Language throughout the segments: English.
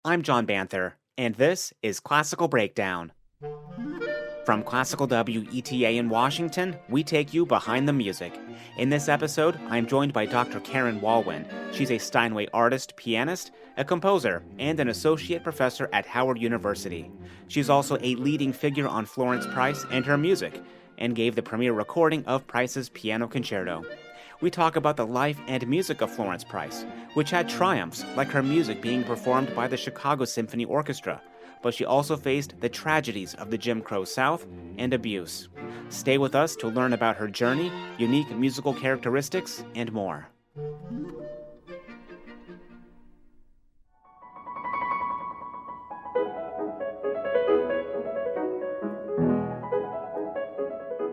I'm John Banther, and this is Classical Breakdown. From Classical WETA in Washington, we take you behind the music. In this episode, I'm joined by Dr. Karen Walwyn. She's a Steinway artist, pianist, a composer, and an associate professor at Howard University. She's also a leading figure on Florence Price and her music, and gave the premiere recording of Price's Piano Concerto. We talk about the life and music of Florence Price, which had triumphs like her music being performed by the Chicago Symphony Orchestra, but she also faced the tragedies of the Jim Crow South and abuse. Stay with us to learn about her journey, unique musical characteristics, and more.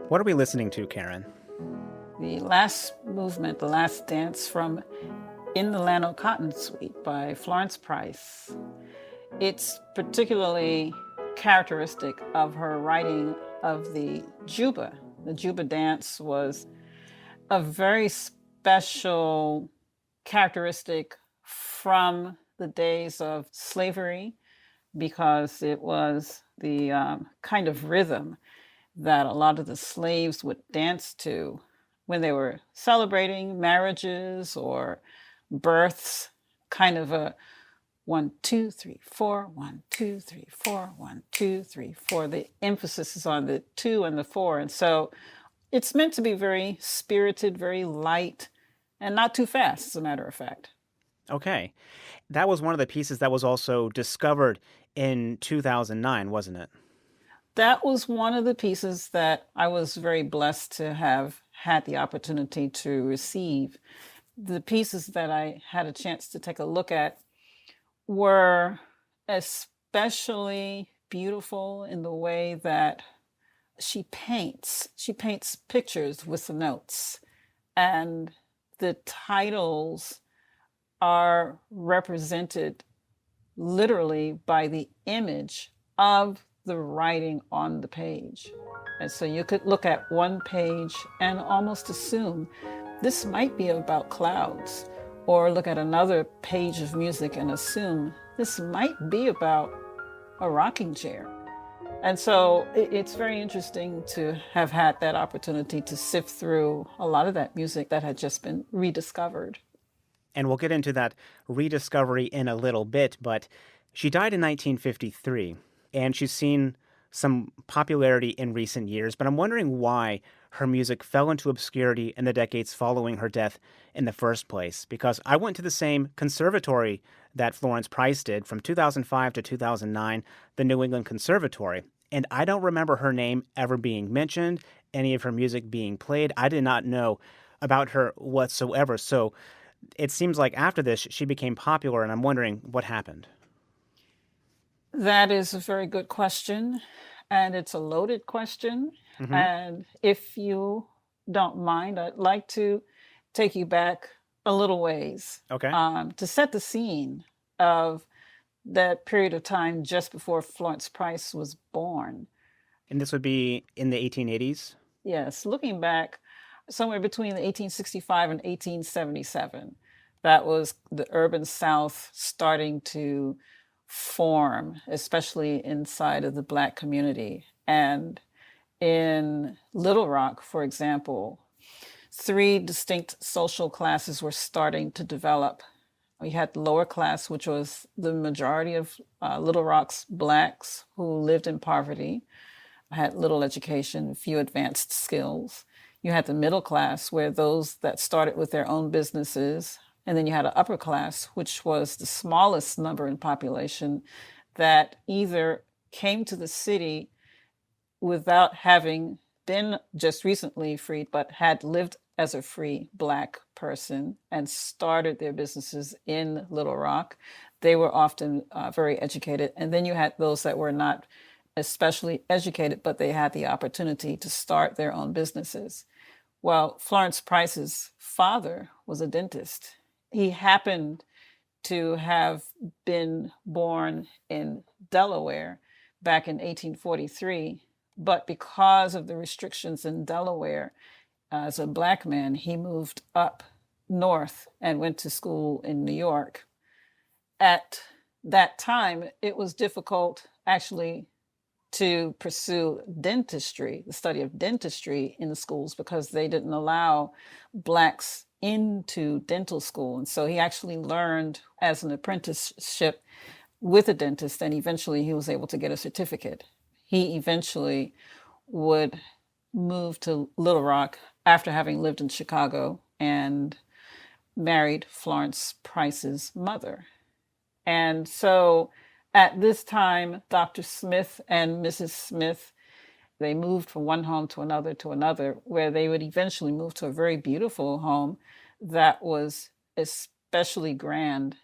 What are we listening to, Karen? The last movement, the last dance from In the Lano Cotton Suite by Florence Price. It's particularly characteristic of her writing of the Juba. The Juba dance was a very special characteristic from the days of slavery because it was the kind of rhythm that a lot of the slaves would dance to when they were celebrating marriages or births, kind of a 1, 2, 3, 4, 1, 2, 3, 4, 1, 2, 3, 4. The emphasis is on the 2 and the 4. And so it's meant to be very spirited, very light, and not too fast, as a matter of fact. Okay. That was one of the pieces that was also discovered in 2009, wasn't it? That was one of the pieces that I was very blessed to have had the opportunity to receive. The pieces that I had a chance to take a look at were especially beautiful in the way that she paints. She paints pictures with the notes, and the titles are represented literally by the image of the writing on the page. And so you could look at one page and almost assume this might be about clouds, or look at another page of music and assume this might be about a rocking chair. And so it's very interesting to have had that opportunity to sift through a lot of that music that had just been rediscovered. And we'll get into that rediscovery in a little bit, but she died in 1953, and she's seen some popularity in recent years, but I'm wondering why her music fell into obscurity in the decades following her death in the first place. Because I went to the same conservatory that Florence Price did from 2005 to 2009, the New England Conservatory, and I don't remember her name ever being mentioned, any of her music being played. I did not know about her whatsoever. So it seems like after this, she became popular, and I'm wondering what happened. That is a very good question, and it's a loaded question. Mm-hmm. And if you don't mind, I'd like to take you back a little ways Okay. To set the scene of that period of time just before Florence Price was born. And this would be in the 1880s? Yes, looking back somewhere between 1865 and 1877, that was the urban South starting to form, especially inside of the Black community. And in Little Rock, for example, 3 distinct social classes were starting to develop. We had the lower class, which was the majority of Little Rock's Blacks who lived in poverty, had little education, few advanced skills. You had the middle class, where those that started with their own businesses. And then you had an upper class, which was the smallest number in population that either came to the city without having been just recently freed, but had lived as a free Black person and started their businesses in Little Rock. They were often very educated. And then you had those that were not especially educated, but they had the opportunity to start their own businesses. Well, Florence Price's father was a dentist. He happened to have been born in Delaware back in 1843, but because of the restrictions in Delaware, as a Black man, he moved up north and went to school in New York. At that time, it was difficult actually to pursue dentistry, the study of dentistry in the schools, because they didn't allow Blacks into dental school. And so he actually learned as an apprenticeship with a dentist, and eventually he was able to get a certificate. He eventually would move to Little Rock after having lived in Chicago and married Florence Price's mother. And so at this time, Dr. Smith and Mrs. Smith, they moved from one home to another, where they would eventually move to a very beautiful home that was especially grand.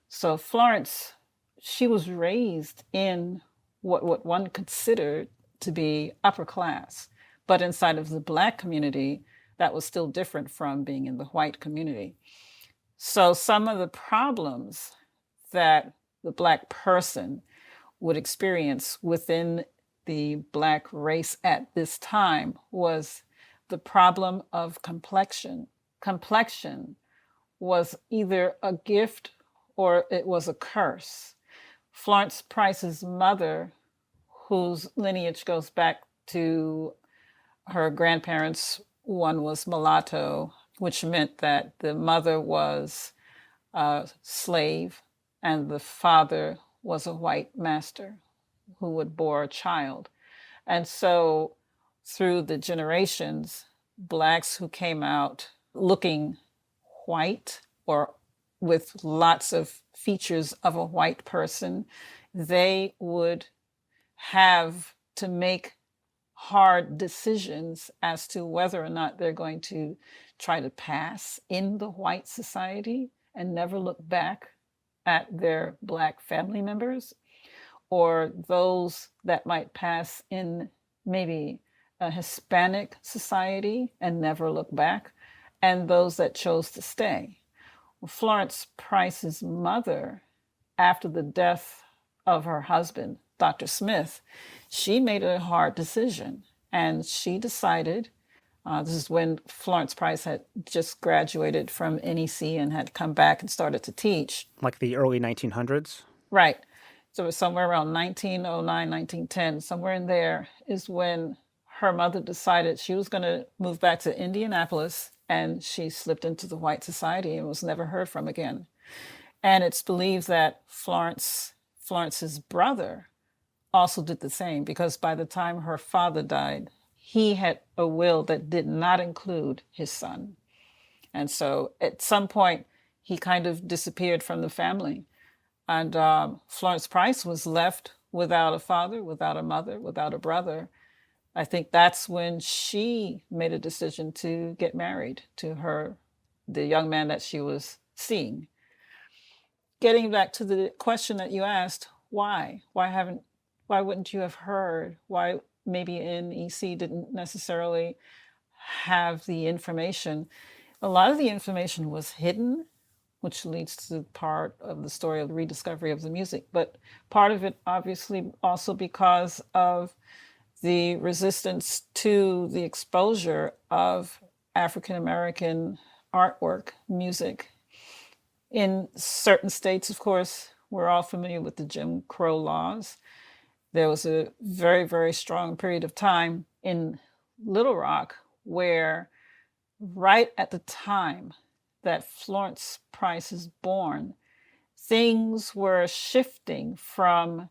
So Florence, she was raised in what one considered to be upper class, but inside of the Black community, that was still different from being in the white community. So some of the problems that the Black person would experience within the Black race at this time was the problem of complexion. Complexion was either a gift or it was a curse. Florence Price's mother, whose lineage goes back to her grandparents, one was mulatto, which meant that the mother was a slave and the father was a white master who would bore a child. And so through the generations, Blacks who came out looking white or with lots of features of a white person, they would have to make hard decisions as to whether or not they're going to try to pass in the white society and never look back at their Black family members, or those that might pass in maybe a Hispanic society and never look back, and those that chose to stay. Florence Price's mother, after the death of her husband, Dr. Smith, she made a hard decision, and she decided, this is when Florence Price had just graduated from NEC and had come back and started to teach. Like the early 1900s? Right. So it was somewhere around 1909, 1910, somewhere in there is when her mother decided she was going to move back to Indianapolis, and she slipped into the white society and was never heard from again. And it's believed that Florence's brother also did the same, because by the time her father died, he had a will that did not include his son. And so at some point, he kind of disappeared from the family. And Florence Price was left without a father, without a mother, without a brother. I think that's when she made a decision to get married to the young man that she was seeing. Getting back to the question that you asked, why? Why wouldn't you have heard? Why maybe NEC didn't necessarily have the information? A lot of the information was hidden, which leads to part of the story of the rediscovery of the music. But part of it, obviously, also because of the resistance to the exposure of African American artwork, music. In certain states, of course, we're all familiar with the Jim Crow laws. There was a very, very strong period of time in Little Rock where right at the time that Florence Price is born, things were shifting from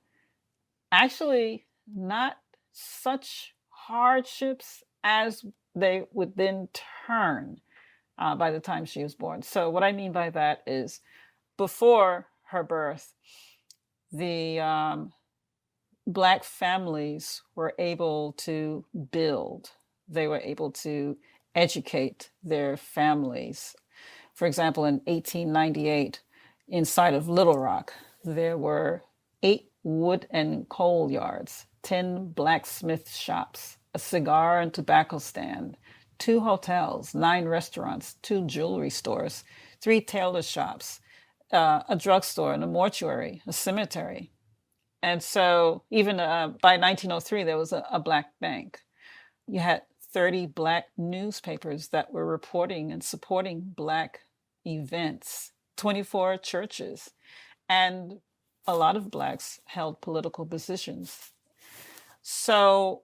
actually not such hardships as they would then turn by the time she was born. So what I mean by that is before her birth, the Black families were able to build. They were able to educate their families. For example, in 1898, inside of Little Rock, there were 8 wood and coal yards, 10 blacksmith shops, a cigar and tobacco stand, 2 hotels, 9 restaurants, 2 jewelry stores, 3 tailor shops, a drugstore and a mortuary, a cemetery. And so even by 1903, there was a Black bank. You had 30 Black newspapers that were reporting and supporting Black events, 24 churches, and a lot of Blacks held political positions. So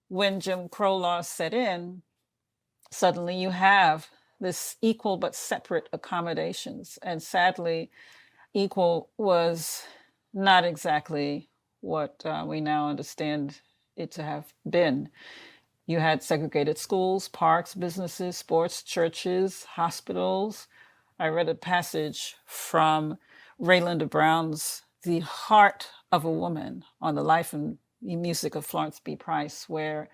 when Jim Crow laws set in, suddenly you have this equal but separate accommodations. And sadly, equal was not exactly what we now understand it to have been. You had segregated schools, parks, businesses, sports, churches, hospitals. I read a passage from Raylinda Brown's The Heart of a Woman on the life and music of Florence B. Price, where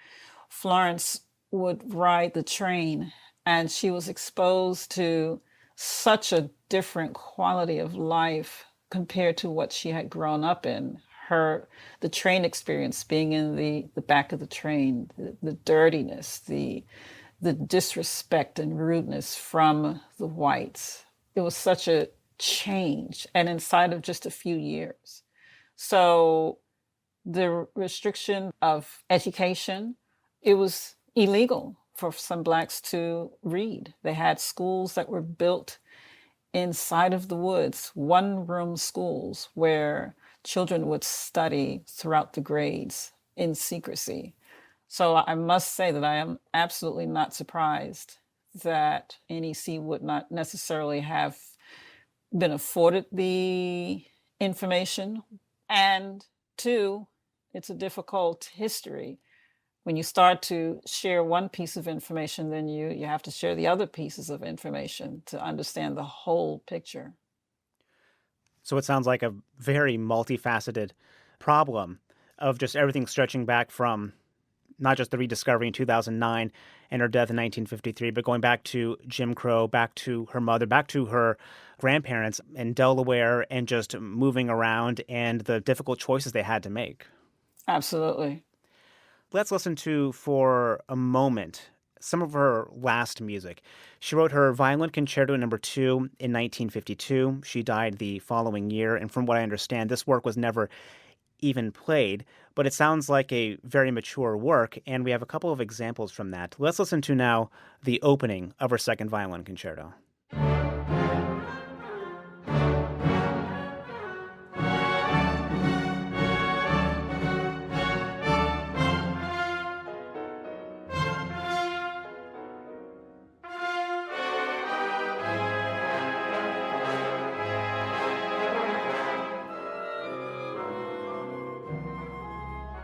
Florence would ride the train and she was exposed to such a different quality of life compared to what she had grown up in. The train experience, being in the back of the train, the dirtiness, the disrespect and rudeness from the whites. It was such a change, and inside of just a few years. So the restriction of education, it was illegal for some Blacks to read. They had schools that were built inside of the woods, one-room schools where children would study throughout the grades in secrecy. So I must say that I am absolutely not surprised that NEC would not necessarily have been afforded the information. And two, it's a difficult history. When you start to share one piece of information, then you have to share the other pieces of information to understand the whole picture. So it sounds like a very multifaceted problem of just everything stretching back from not just the rediscovery in 2009 and her death in 1953, but going back to Jim Crow, back to her mother, back to her grandparents in Delaware, and just moving around and the difficult choices they had to make. Absolutely. Let's listen to, for a moment, some of her last music. She wrote her Violin Concerto No. 2 in 1952. She died the following year, and from what I understand, this work was never even played, but it sounds like a very mature work, and we have a couple of examples from that. Let's listen to now the opening of her second violin concerto.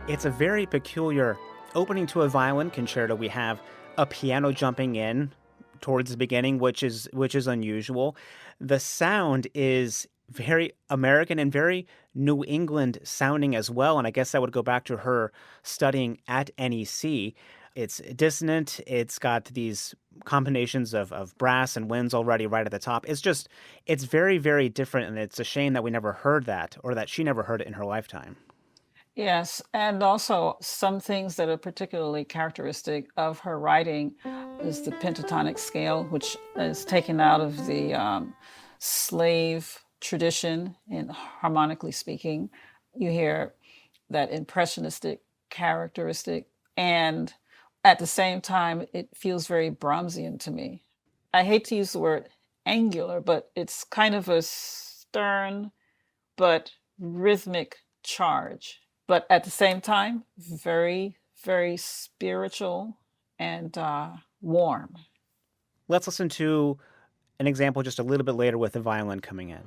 It's a very peculiar opening to a violin concerto. We have a piano jumping in towards the beginning, which is unusual. The sound is very American and very New England sounding as well, and I guess that would go back to her studying at NEC. It's dissonant. It's got these combinations of brass and winds already right at the top. It's very, very different, and it's a shame that we never heard that, or that she never heard it in her lifetime. Yes, and also some things that are particularly characteristic of her writing is the pentatonic scale, which is taken out of the slave tradition in harmonically speaking. You hear that impressionistic characteristic, and at the same time, it feels very Brahmsian to me. I hate to use the word angular, but it's kind of a stern but rhythmic charge. But at the same time, very, very spiritual and warm. Let's listen to an example just a little bit later with the violin coming in.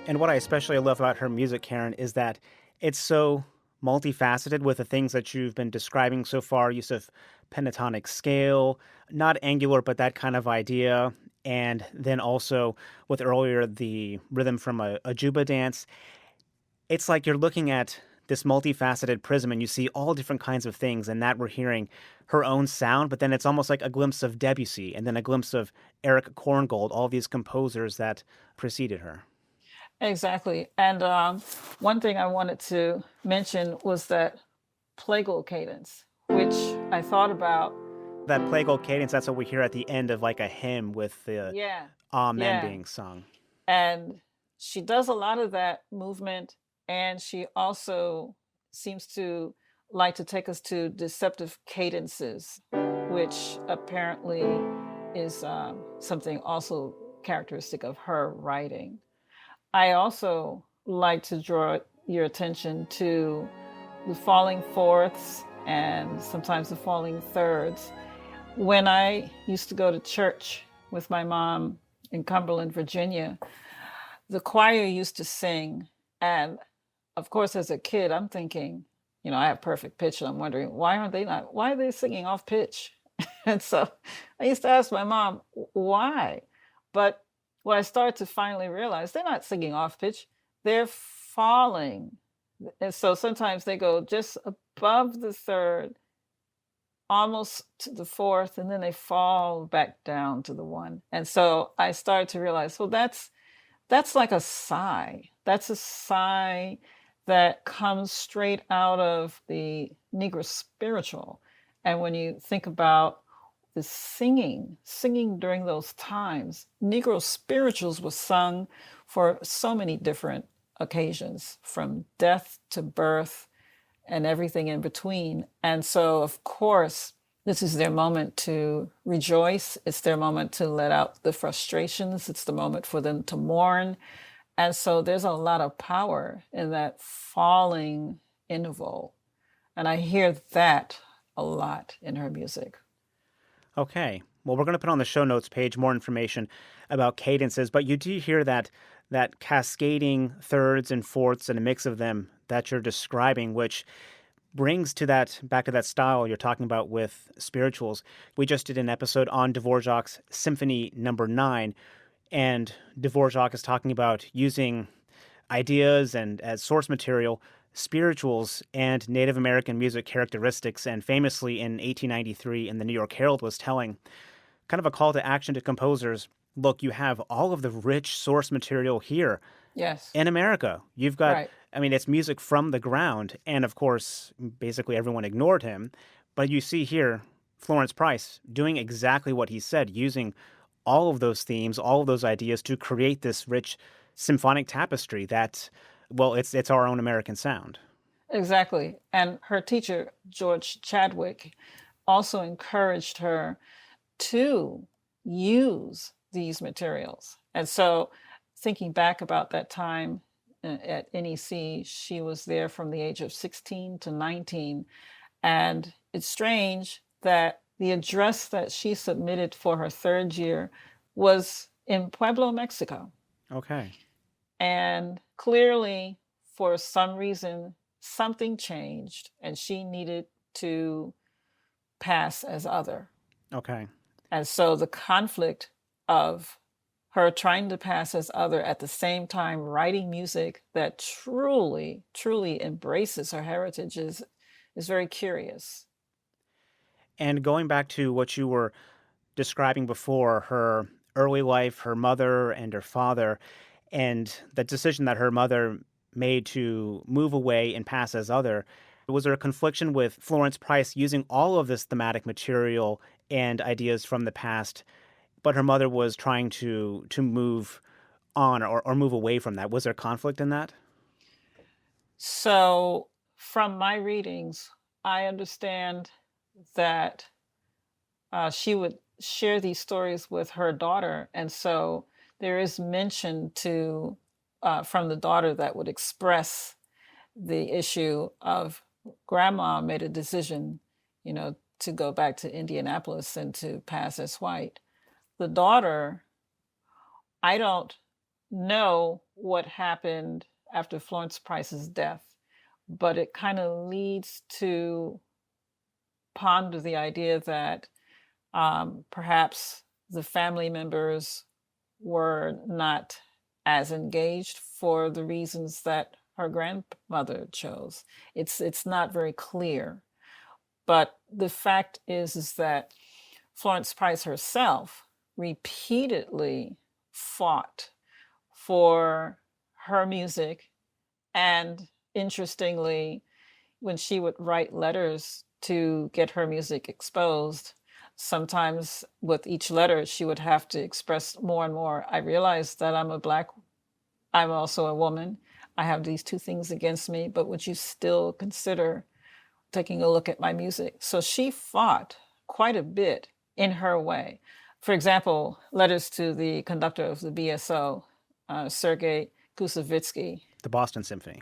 And what I especially love about her music, Karen, is that it's so multifaceted with the things that you've been describing so far, use of pentatonic scale, not angular, but that kind of idea. And then also with earlier, the rhythm from a juba dance. It's like you're looking at this multifaceted prism and you see all different kinds of things, and that we're hearing her own sound, but then it's almost like a glimpse of Debussy and then a glimpse of Eric Korngold, all these composers that preceded her. Exactly. And one thing I wanted to mention was that plagal cadence, which I thought about. That plagal cadence, that's what we hear at the end of like a hymn with the Yeah, amen yeah. being sung. And she does a lot of that movement, and she also seems to like to take us to deceptive cadences, which apparently is something also characteristic of her writing. I also like to draw your attention to the falling fourths and sometimes the falling thirds. When I used to go to church with my mom in Cumberland, Virginia, the choir used to sing. And of course, as a kid, I'm thinking, I have perfect pitch. And I'm wondering, why are they singing off pitch? And so I used to ask my mom, why? But what I started to finally realize, they're not singing off pitch, they're falling. And so sometimes they go just above the third, almost to the fourth, and then they fall back down to the one. And so I started to realize, well, that's like a sigh. That's a sigh that comes straight out of the Negro spiritual. And when you think about the singing during those times, Negro spirituals were sung for so many different occasions, from death to birth and everything in between. And so, of course, this is their moment to rejoice. It's their moment to let out the frustrations. It's the moment for them to mourn. And so there's a lot of power in that falling interval. And I hear that a lot in her music. Okay. Well, we're going to put on the show notes page more information about cadences, but you do hear that cascading thirds and fourths and a mix of them that you're describing, which brings to that back to that style you're talking about with spirituals. We just did an episode on Dvorak's Symphony Number 9, and Dvorak is talking about using ideas and as source material spirituals and Native American music characteristics. And famously in 1893 in the New York Herald was telling kind of a call to action to composers. Look, you have all of the rich source material here. Yes. In America, you've got, Right. I mean, it's music from the ground. And of course, basically everyone ignored him. But you see here, Florence Price doing exactly what he said, using all of those themes, all of those ideas to create this rich symphonic tapestry that, well, it's our own American sound. Exactly. And her teacher, George Chadwick, also encouraged her to use these materials. And so, thinking back about that time at NEC, she was there from the age of 16 to 19. And it's strange that the address that she submitted for her third year was in Pueblo, Mexico. Okay. And clearly, for some reason, something changed and she needed to pass as other. Okay. And so the conflict of her trying to pass as other at the same time writing music that truly, truly embraces her heritage is very curious. And going back to what you were describing before, her early life, her mother and her father, and the decision that her mother made to move away and pass as other, was there a confliction with Florence Price using all of this thematic material and ideas from the past, but her mother was trying to move on or move away from that? Was there conflict in that? So, from my readings, I understand that she would share these stories with her daughter. And so there is mention from the daughter that would express the issue of grandma made a decision, to go back to Indianapolis and to pass as white. The daughter, I don't know what happened after Florence Price's death, but it kind of leads to ponder the idea that perhaps the family members were not as engaged for the reasons that her grandmother chose. It's not very clear. But the fact is that Florence Price herself repeatedly fought for her music, and interestingly, when she would write letters to get her music exposed, sometimes with each letter, she would have to express more and more. I realized that I'm also a woman. I have these two things against me, but would you still consider taking a look at my music? So she fought quite a bit in her way. For example, letters to the conductor of the BSO, Sergei Kusevitsky. The Boston Symphony.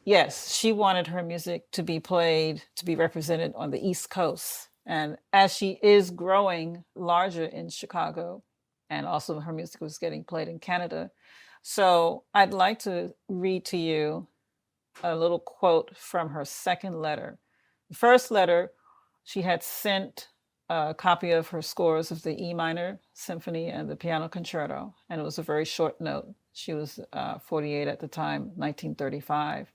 Yes, she wanted her music to be played, to be represented on the East Coast. And as she is growing larger in Chicago, and also her music was getting played in Canada. So I'd like to read to you a little quote from her second letter. The first letter, she had sent a copy of her scores of the E minor symphony and the piano concerto, and it was a very short note. She was 48 at the time, 1935.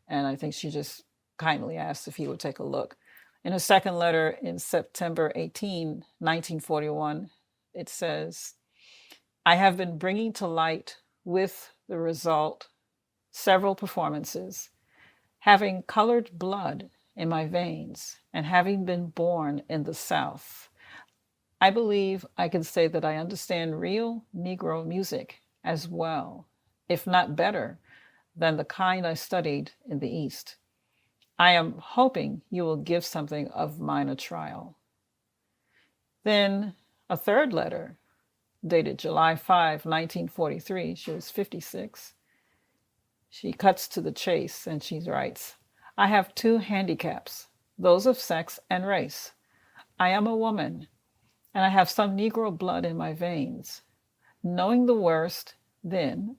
And I think she just kindly asked if he would take a look. In her second letter in September 18, 1941, it says, I have been bringing to light with the result several performances, having colored blood in my veins and having been born in the South. I believe I can say that I understand real Negro music as well, if not better, than the kind I studied in the East. I am hoping you will give something of mine a trial. Then a third letter, dated July 5, 1943, she was 56. She cuts to the chase and she writes, I have two handicaps, those of sex and race. I am a woman, and I have some Negro blood in my veins. Knowing the worst, then,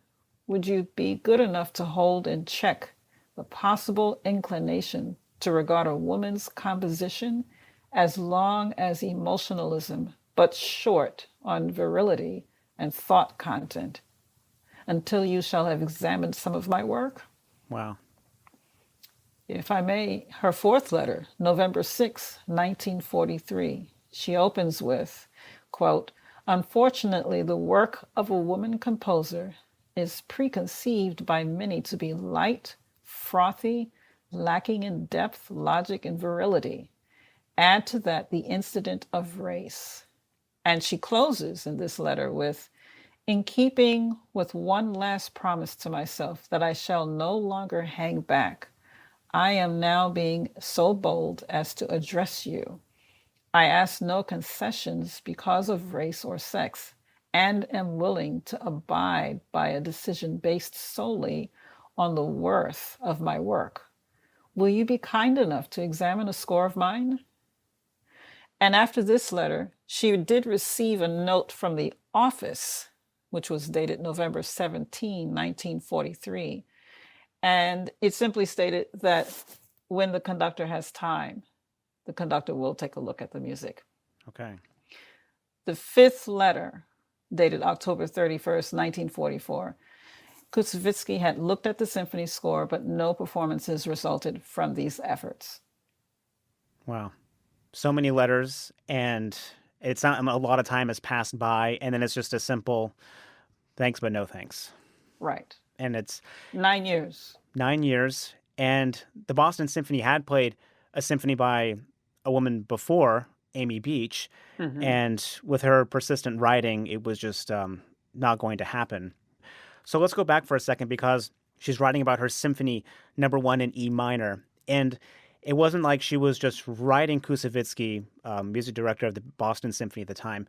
would you be good enough to hold in check the possible inclination to regard a woman's composition as long as emotionalism, but short on virility and thought content, until you shall have examined some of my work? Wow. If I may, her fourth letter, November 6, 1943, she opens with, quote, unfortunately, the work of a woman composer is preconceived by many to be light, frothy, lacking in depth, logic, and virility. Add to that the incident of race. And she closes in this letter with, in keeping with one last promise to myself that I shall no longer hang back, I am now being so bold as to address you. I ask no concessions because of race or sex, and am willing to abide by a decision based solely on the worth of my work. Will you be kind enough to examine a score of mine? And after this letter, she did receive a note from the office, which was dated November 17, 1943. And it simply stated that when the conductor has time, the conductor will take a look at the music. Okay. The fifth letter, dated October 31st, 1944, Kusevitsky had looked at the symphony score, but no performances resulted from these efforts. Wow. So many letters, and it's not a lot of time has passed by, and then it's just a simple thanks, but no thanks. Right. And it's 9 years. 9 years, and the Boston Symphony had played a symphony by a woman before, Amy Beach, and with her persistent writing, it was just not going to happen. So let's go back for a second, because she's writing about her symphony number 1 in E minor, and it wasn't like she was just writing Kusevitsky, music director of the Boston Symphony at the time,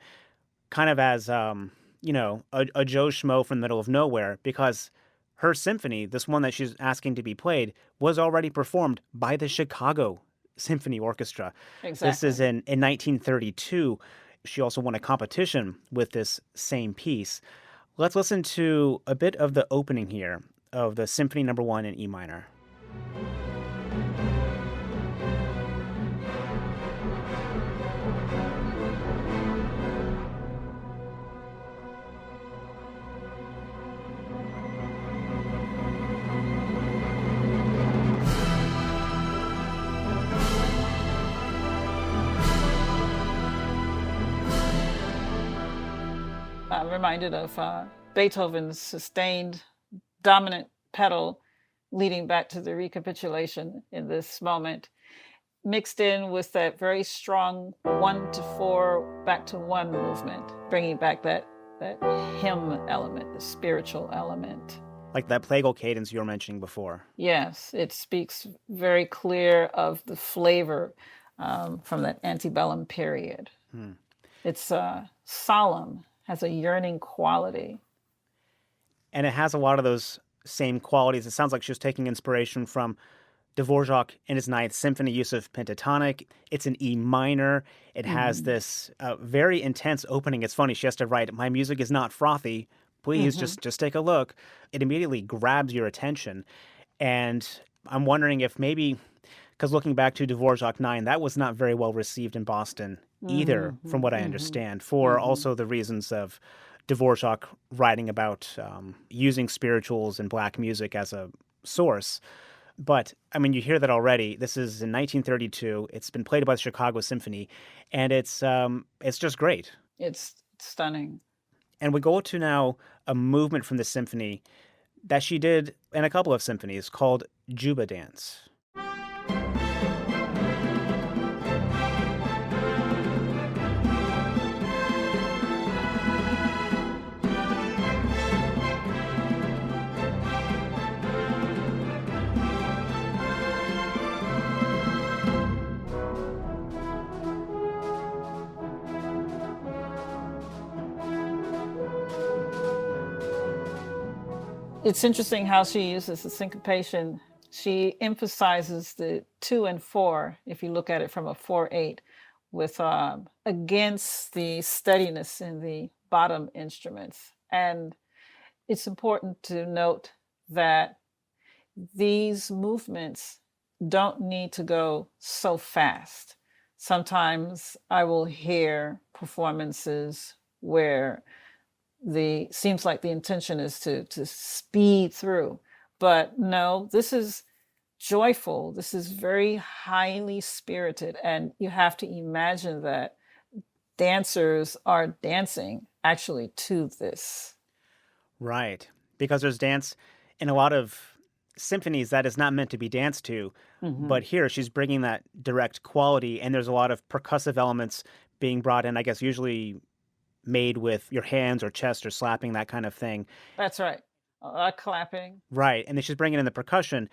kind of as a Joe Schmo from the middle of nowhere, because her symphony, this one that she's asking to be played, was already performed by the Chicago Symphony Orchestra. Exactly. This is in 1932. She also won a competition with this same piece. Let's listen to a bit of the opening here of the Symphony number 1 in E minor. I'm reminded of Beethoven's sustained dominant pedal leading back to the recapitulation in this moment, mixed in with that very strong 1 to 4 back to 1 movement, bringing back that hymn element, the spiritual element. Like that plagal cadence you were mentioning before. Yes, it speaks very clear of the flavor from that antebellum period. It's solemn, has a yearning quality. And it has a lot of those same qualities. It sounds like she was taking inspiration from Dvorak in his Ninth Symphony use of pentatonic. It's an E minor. It has this very intense opening. It's funny. She has to write, "My music is not frothy. Please just take a look." It immediately grabs your attention. And I'm wondering if maybe, because looking back to Dvorak 9, that was not very well received in Boston either, from what I understand, for also the reasons of Dvorak writing about using spirituals and black music as a source. But, I mean, you hear that already. This is in 1932. It's been played by the Chicago Symphony, and it's just great. It's stunning. And we go to now a movement from the symphony that she did in a couple of symphonies called Juba Dance. It's interesting how she uses the syncopation. She emphasizes the 2 and 4, if you look at it from a 4/8, with against the steadiness in the bottom instruments. And it's important to note that these movements don't need to go so fast. Sometimes I will hear performances where seems like the intention is to speed through, but no, this is joyful. This is very highly spirited, and you have to imagine that dancers are dancing actually to this. Right. Because there's dance in a lot of symphonies that is not meant to be danced to. But here she's bringing that direct quality, and there's a lot of percussive elements being brought in, I guess, usually made with your hands or chest or slapping, that kind of thing. That's right. Clapping. Right. And then she's bringing in the percussion.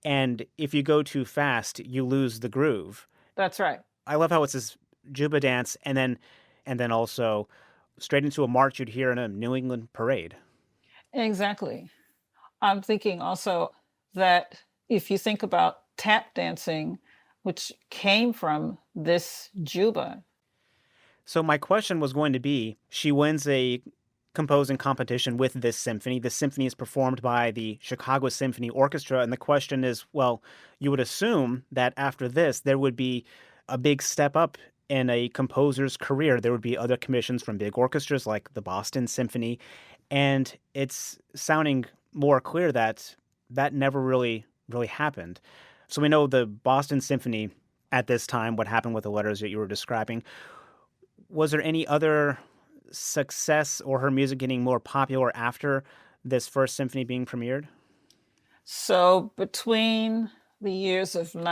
And if you go too fast, you lose the groove. That's right. I love how it's this Juba dance, and then also straight into a march you'd hear in a New England parade. Exactly. I'm thinking also that if you think about tap dancing, which came from this Juba. So my question was going to be, she wins a composing competition with this symphony. The symphony is performed by the Chicago Symphony Orchestra. And the question is, well, you would assume that after this, there would be a big step up in a composer's career. There would be other commissions from big orchestras like the Boston Symphony. And it's sounding more clear that that never really happened. So we know the Boston Symphony at this time, what happened with the letters that you were describing. Was there any other success or her music getting more popular after this first symphony being premiered? So between the years of from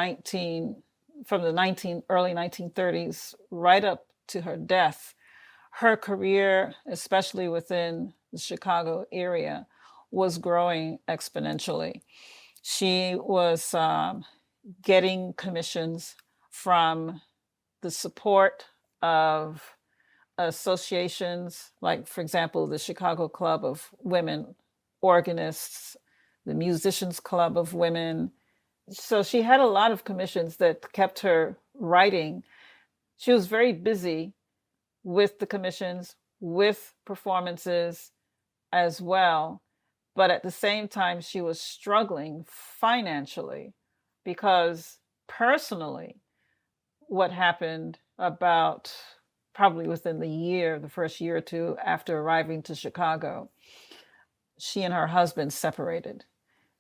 the early 1930s right up to her death, her career, especially within the Chicago area, was growing exponentially. She was getting commissions from the support of associations, like, for example, the Chicago Club of Women Organists, the Musicians Club of Women. So she had a lot of commissions that kept her writing. She was very busy with the commissions, with performances as well. But at the same time, she was struggling financially because personally, what happened about probably within the first year or two after arriving to Chicago, she and her husband separated.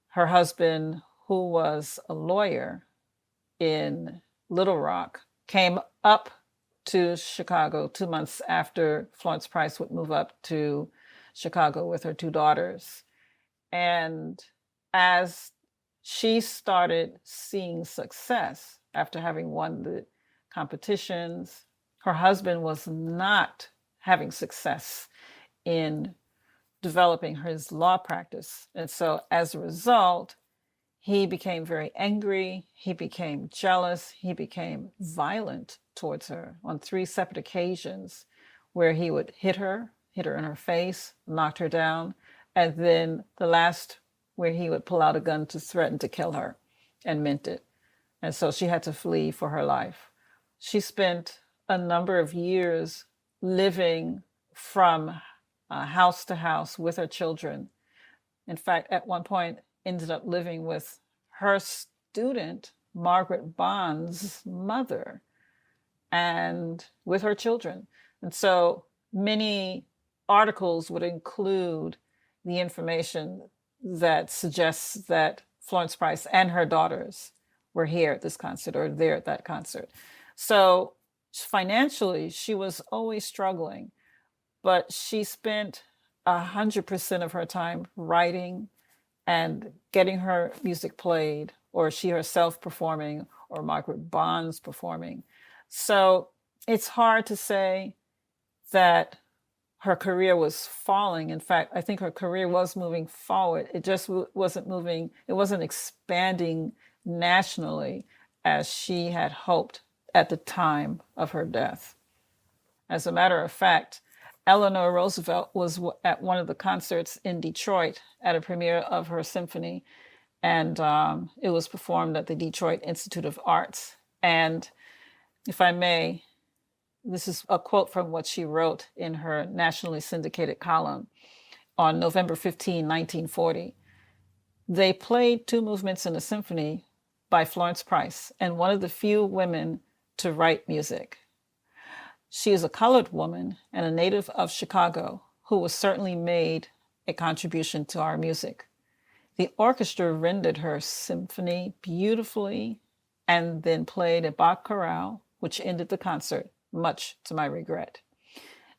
Her husband, who was a lawyer in Little Rock, came up to Chicago 2 months after Florence Price would move up to Chicago with her 2 daughters. And as she started seeing success after having won the competitions. Her husband was not having success in developing his law practice. And so as a result, he became very angry, he became jealous, he became violent towards her on 3 separate occasions where he would hit her in her face, knocked her down, and then the last where he would pull out a gun to threaten to kill her, and meant it. And so she had to flee for her life. She spent a number of years living from house to house with her children. In fact, at one point, ended up living with her student, Margaret Bond's mother, and with her children. And so many articles would include the information that suggests that Florence Price and her daughters were here at this concert or there at that concert. So financially, she was always struggling, but she spent 100% of her time writing and getting her music played, or she herself performing, or Margaret Bond's performing. So it's hard to say that her career was falling. In fact, I think her career was moving forward. It just wasn't moving, it wasn't expanding nationally as she had hoped at the time of her death. As a matter of fact, Eleanor Roosevelt was at one of the concerts in Detroit at a premiere of her symphony, and it was performed at the Detroit Institute of Arts. And if I may, this is a quote from what she wrote in her nationally syndicated column on November 15, 1940. They played 2 movements in a symphony by Florence Price, and one of the few women to write music. She is a colored woman and a native of Chicago who was certainly made a contribution to our music. The orchestra rendered her symphony beautifully and then played a Bach chorale, which ended the concert, much to my regret.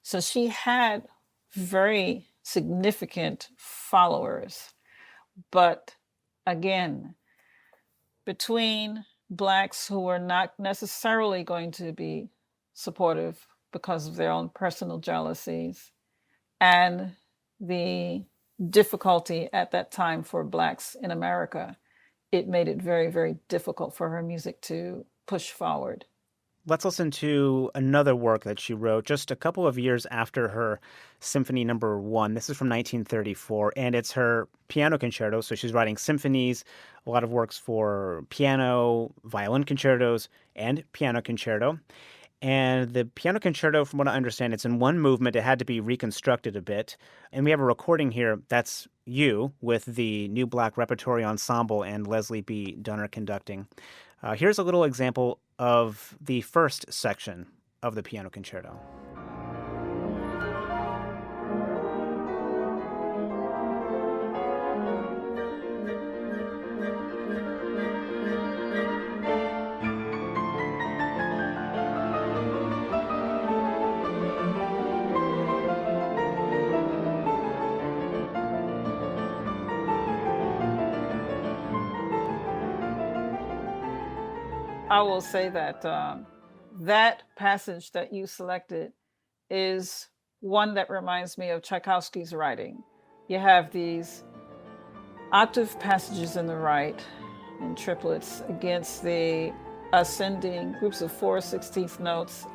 So she had very significant followers. But again, between Blacks who were not necessarily going to be supportive because of their own personal jealousies, and the difficulty at that time for Blacks in America, it made it very, very difficult for her music to push forward. Let's listen to another work that she wrote just a couple of years after her Symphony Number 1. This is from 1934, and it's her piano concerto. So she's writing symphonies, a lot of works for piano, violin concertos, and piano concerto. And the piano concerto, from what I understand, it's in one movement. It had to be reconstructed a bit. And we have a recording here that's you with the New Black Repertory Ensemble and Leslie B. Dunner conducting. Here's a little example of the first section of the piano concerto. I will say that that passage that you selected is one that reminds me of Tchaikovsky's writing. You have these octave passages in the right in triplets against the ascending groups of 4/16 notes.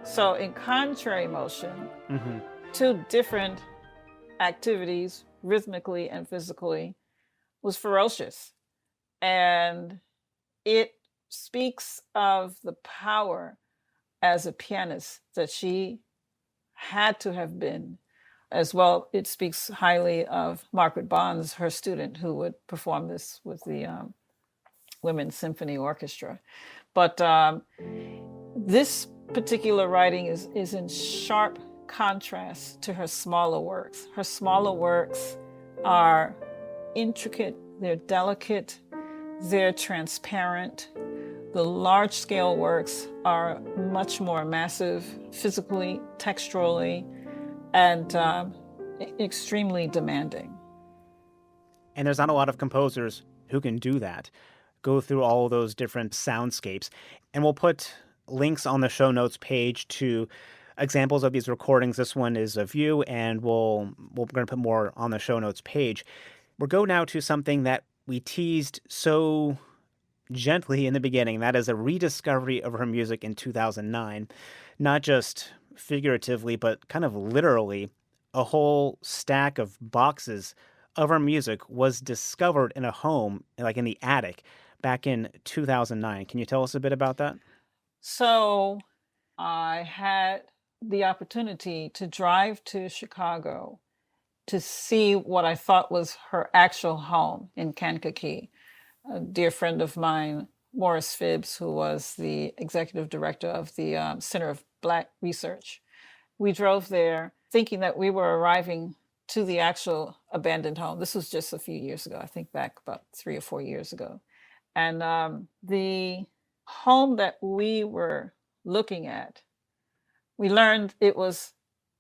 So in contrary motion, two different activities, rhythmically and physically, was ferocious. And it speaks of the power as a pianist that she had to have been. As well, it speaks highly of Margaret Bonds, her student, who would perform this with the Women's Symphony Orchestra. But this particular writing is in sharp contrast to her smaller works. Her smaller works are intricate, they're delicate, they're transparent. The large-scale works are much more massive, physically, texturally, and extremely demanding. And there's not a lot of composers who can do that, go through all of those different soundscapes. And we'll put links on the show notes page to examples of these recordings. This one is of you, and we're going to put more on the show notes page. We'll go now to something that we teased so gently in the beginning. That is a rediscovery of her music in 2009, not just figuratively, but kind of literally. A whole stack of boxes of her music was discovered in a home, like in the attic, back in 2009. Can you tell us a bit about that? So I had the opportunity to drive to Chicago to see what I thought was her actual home in Kankakee. A dear friend of mine, Morris Phibbs, who was the executive director of the Center of Black Research. We drove there thinking that we were arriving to the actual abandoned home. This was just a few years ago, I think back about 3 or 4 years ago. And the home that we were looking at, we learned it was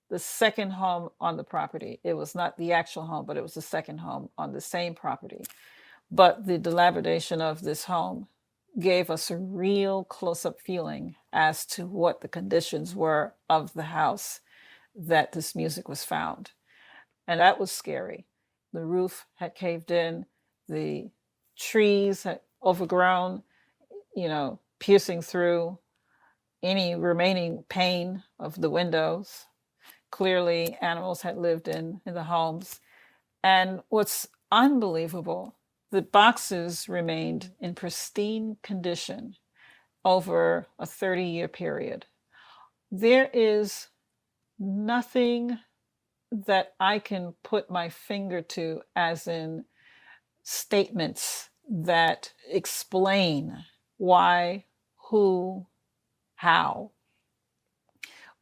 the second home on the property. It was not the actual home, but it was the second home on the same property. But the dilapidation of this home gave us a real close-up feeling as to what the conditions were of the house that this music was found. And that was scary. The roof had caved in, the trees had overgrown, piercing through any remaining pane of the windows. Clearly, animals had lived in the homes. And what's unbelievable, the boxes remained in pristine condition over a 30-year period. There is nothing that I can put my finger to as in statements that explain why, who, how.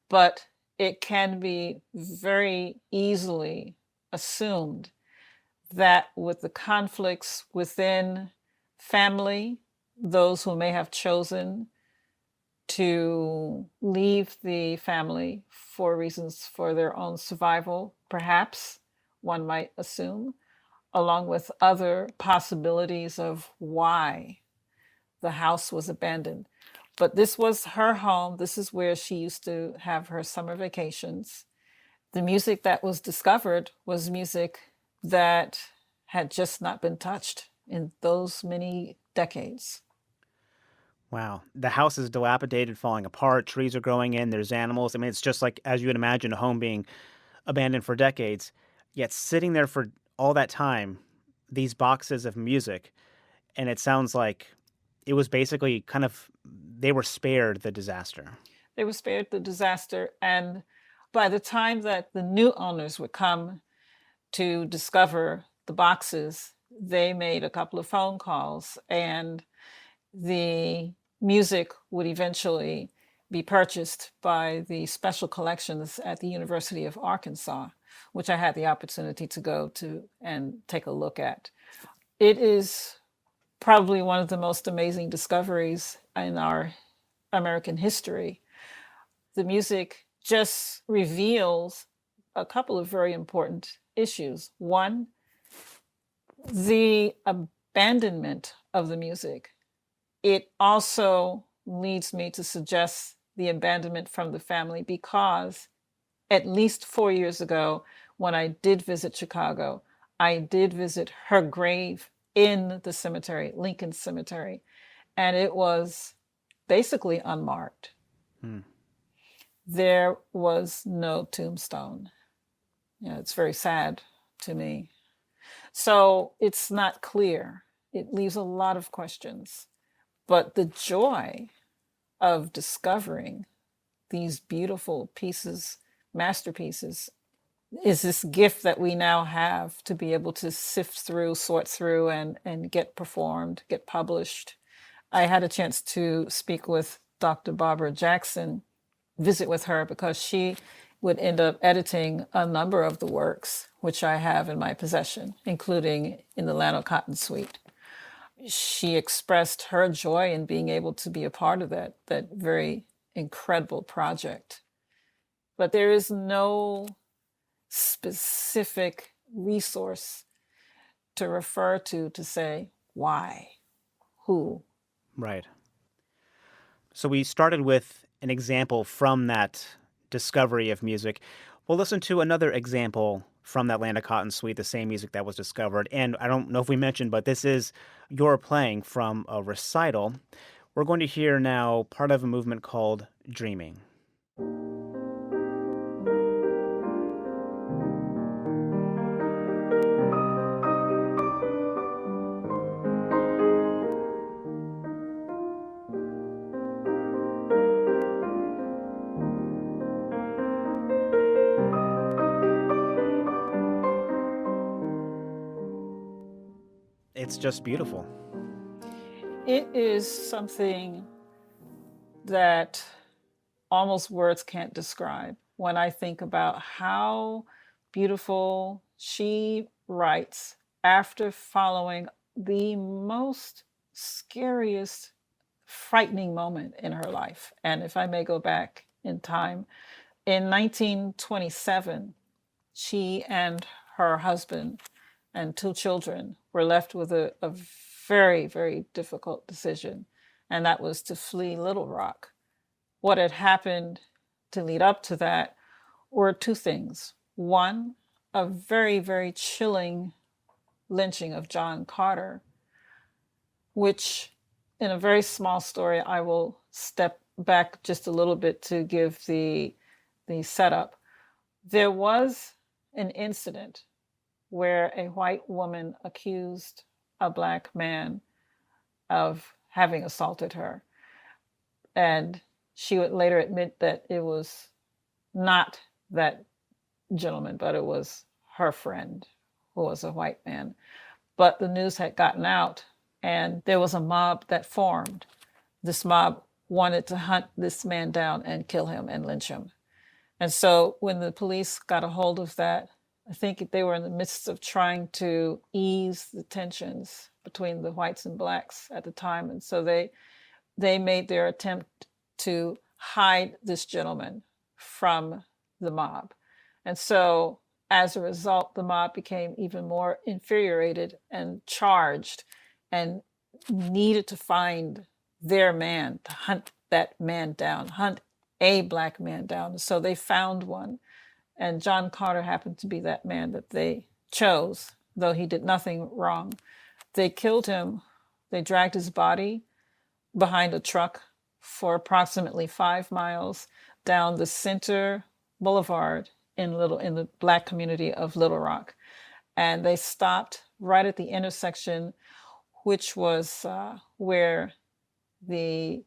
But it can be very easily assumed that with the conflicts within family, those who may have chosen to leave the family for reasons for their own survival, perhaps, one might assume, along with other possibilities of why the house was abandoned. But this was her home. This is where she used to have her summer vacations. The music that was discovered was music that had just not been touched in those many decades. Wow. The house is dilapidated, falling apart. Trees are growing in. There's animals. I mean, it's just like, as you would imagine, a home being abandoned for decades. Yet sitting there for all that time, these boxes of music. And it sounds like it was basically they were spared the disaster. They were spared the disaster. And by the time that the new owners would come to discover the boxes, they made a couple of phone calls, and the music would eventually be purchased by the special collections at the University of Arkansas, which I had the opportunity to go to and take a look at. It is probably one of the most amazing discoveries in our American history. The music just reveals a couple of very important issues. One, the abandonment of the music. It also leads me to suggest the abandonment from the family, because at least 4 years ago, when I did visit Chicago, I did visit her grave in the cemetery, Lincoln Cemetery, and it was basically unmarked. There was no tombstone. It's very sad to me. So it's not clear. It leaves a lot of questions. But the joy of discovering these beautiful pieces, masterpieces, is this gift that we now have to be able to sift through, sort through, and get performed, get published. I had a chance to speak with Dr. Barbara Jackson, visit with her, because she would end up editing a number of the works, which I have in my possession, including in the Lano Cotton Suite. She expressed her joy in being able to be a part of that very incredible project. But there is no specific resource to refer to say, Why? Who? Right. So we started with an example from that discovery of music. We'll listen to another example from that Land of Cotton Suite, the same music that was discovered. And I don't know if we mentioned, but this is your playing from a recital. We're going to hear now part of a movement called Dreaming. It's just beautiful. It is something that almost words can't describe when I think about how beautiful she writes after following the most scariest, frightening moment in her life. And if I may go back in time, in 1927, she and her husband and two children were left with a very, very difficult decision, and that was to flee Little Rock. What had happened to lead up to that were two things. One, a very, very chilling lynching of John Carter, which, in a very small story, I will step back just a little bit to give the setup. There was an incident where a white woman accused a black man of having assaulted her. And she would later admit that it was not that gentleman, but it was her friend who was a white man. But the news had gotten out, and there was a mob that formed. This mob wanted to hunt this man down and kill him and lynch him. And so when the police got a hold of that, I think they were in the midst of trying to ease the tensions between the whites and blacks at the time. And so they made their attempt to hide this gentleman from the mob. And so as a result, the mob became even more infuriated and charged and needed to find their man, to hunt that man down, hunt a black man down. So they found one. And John Carter happened to be that man that they chose, though he did nothing wrong. They killed him. They dragged his body behind a truck for approximately 5 miles down the center boulevard in the black community of Little Rock. And they stopped right at the intersection, which was where the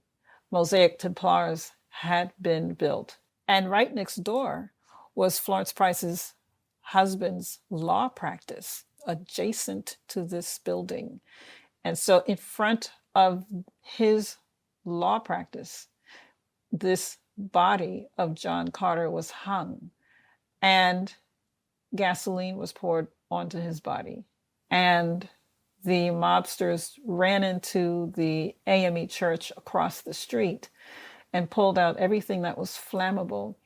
Mosaic Templars had been built. And right next door was Florence Price's husband's law practice adjacent to this building. And so in front of his law practice, this body of John Carter was hung, and gasoline was poured onto his body. And the mobsters ran into the AME church across the street and pulled out everything that was flammable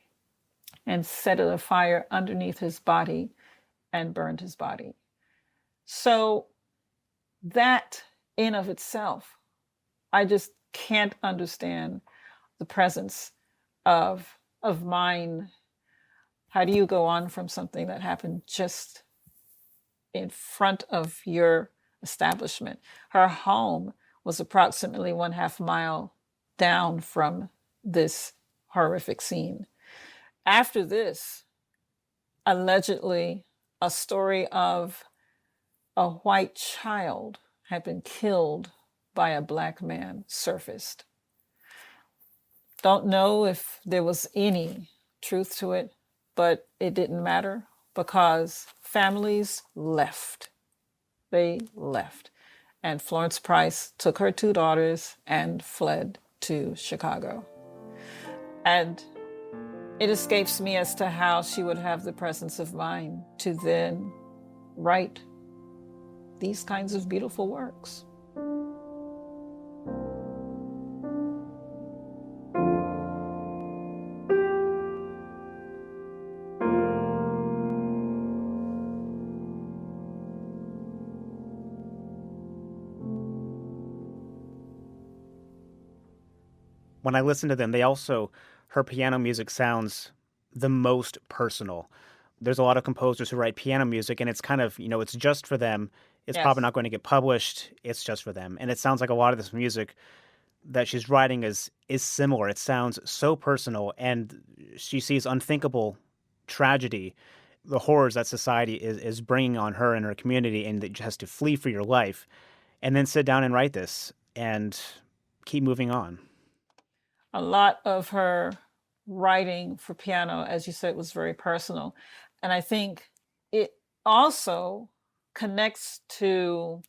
and set it afire underneath his body and burned his body. So that in of itself, I just can't understand the presence of mind. How do you go on from something that happened just in front of your establishment? Her home was approximately 1/2 mile down from this horrific scene. After this, allegedly, a story of a white child had been killed by a black man surfaced. Don't know if there was any truth to it, but it didn't matter because families left. They left. And Florence Price took her 2 daughters and fled to Chicago. And it escapes me as to how she would have the presence of mind to then write these kinds of beautiful works. when I listen to them, her piano music sounds the most personal. There's a lot of composers who write piano music, and it's kind of, it's just for them. It's probably Yes. not going to get published. It's just for them. And it sounds like a lot of this music that she's writing is similar. It sounds so personal, and she sees unthinkable tragedy, the horrors that society is bringing on her and her community, and that she has to flee for your life, and then sit down and write this and keep moving on. A lot of her writing for piano, as you said, was very personal. And I think it also connects to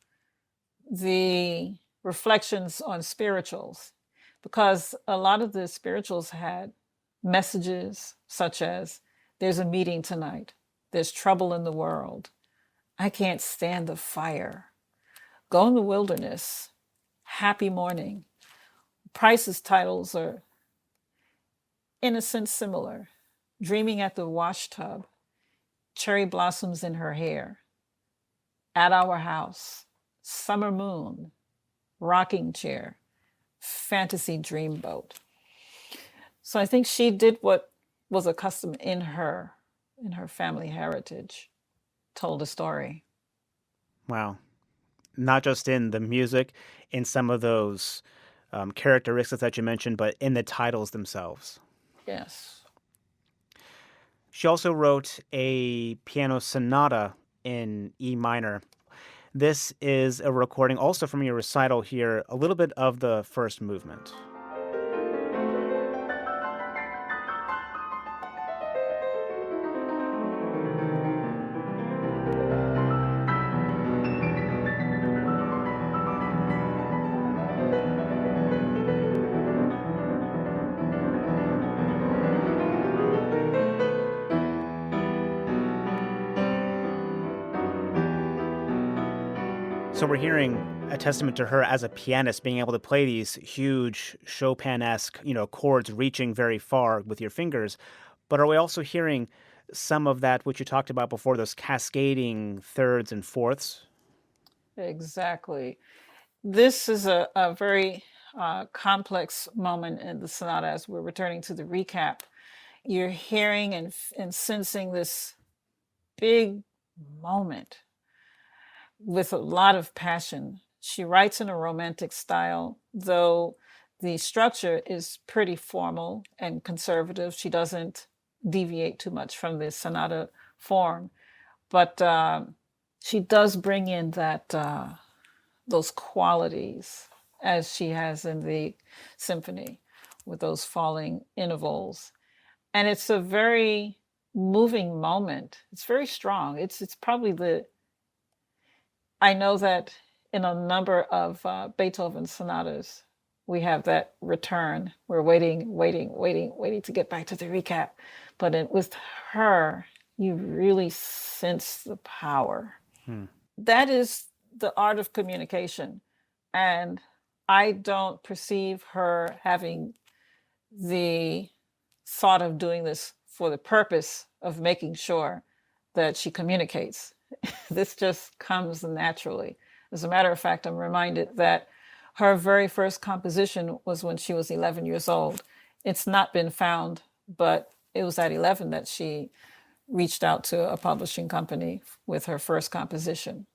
the reflections on spirituals, because a lot of the spirituals had messages such as, there's a meeting tonight, there's trouble in the world, I can't stand the fire, go in the wilderness, happy morning. Price's titles are, in a sense, similar. Dreaming at the wash tub, cherry blossoms in her hair, at our house, summer moon, rocking chair, fantasy dreamboat. So I think she did what was a custom in her family heritage, told a story. Wow. Not just in the music, in some of those characteristics that you mentioned, but in the titles themselves. Yes. She also wrote a piano sonata in E minor. This is a recording also from your recital here, a little bit of the first movement. So we're hearing a testament to her as a pianist, being able to play these huge Chopin-esque, chords reaching very far with your fingers. But are we also hearing some of that, which you talked about before, those cascading thirds and fourths? Exactly. This is a very complex moment in the sonata as we're returning to the recap. You're hearing and sensing this big moment with a lot of passion. She writes in a romantic style, though the structure is pretty formal and conservative. She doesn't deviate too much from the sonata form, but she does bring in that those qualities as she has in the symphony with those falling intervals. And it's a very moving moment. It's very strong. It's probably I know that in a number of Beethoven sonatas, we have that return. We're waiting to get back to the recap. But with her, you really sense the power. That is the art of communication. And I don't perceive her having the thought of doing this for the purpose of making sure that she communicates. This just comes naturally. As a matter of fact, I'm reminded that her very first composition was when she was 11 years old. It's not been found, but it was at 11 that she reached out to a publishing company with her first composition.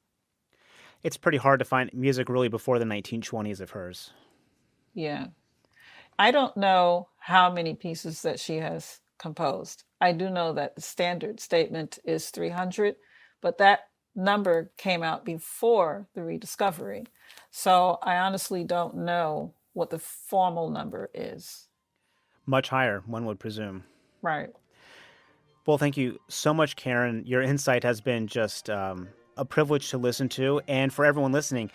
It's pretty hard to find music really before the 1920s of hers. Yeah. I don't know how many pieces that she has composed. I do know that the standard statement is 300, but that number came out before the rediscovery. So I honestly don't know what the formal number is. Much higher, one would presume. Right. Well, thank you so much, Karen. Your insight has been just a privilege to listen to. And for everyone listening,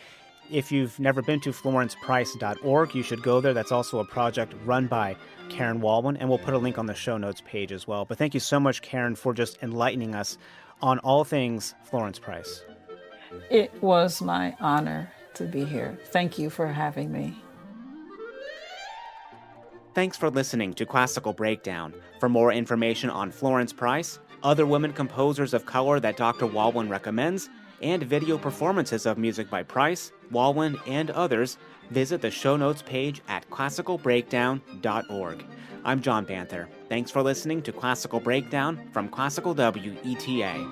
if you've never been to florenceprice.org, you should go there. That's also a project run by Karen Walwyn, and we'll put a link on the show notes page as well. But thank you so much, Karen, for just enlightening us on all things Florence Price. It was my honor to be here. Thank you for having me. Thanks for listening to Classical Breakdown. For more information on Florence Price, other women composers of color that Dr. Walwyn recommends, and video performances of music by Price, Walwyn, and others, Visit the show notes page at classicalbreakdown.org. I'm John Banther. Thanks for listening to Classical Breakdown from Classical WETA.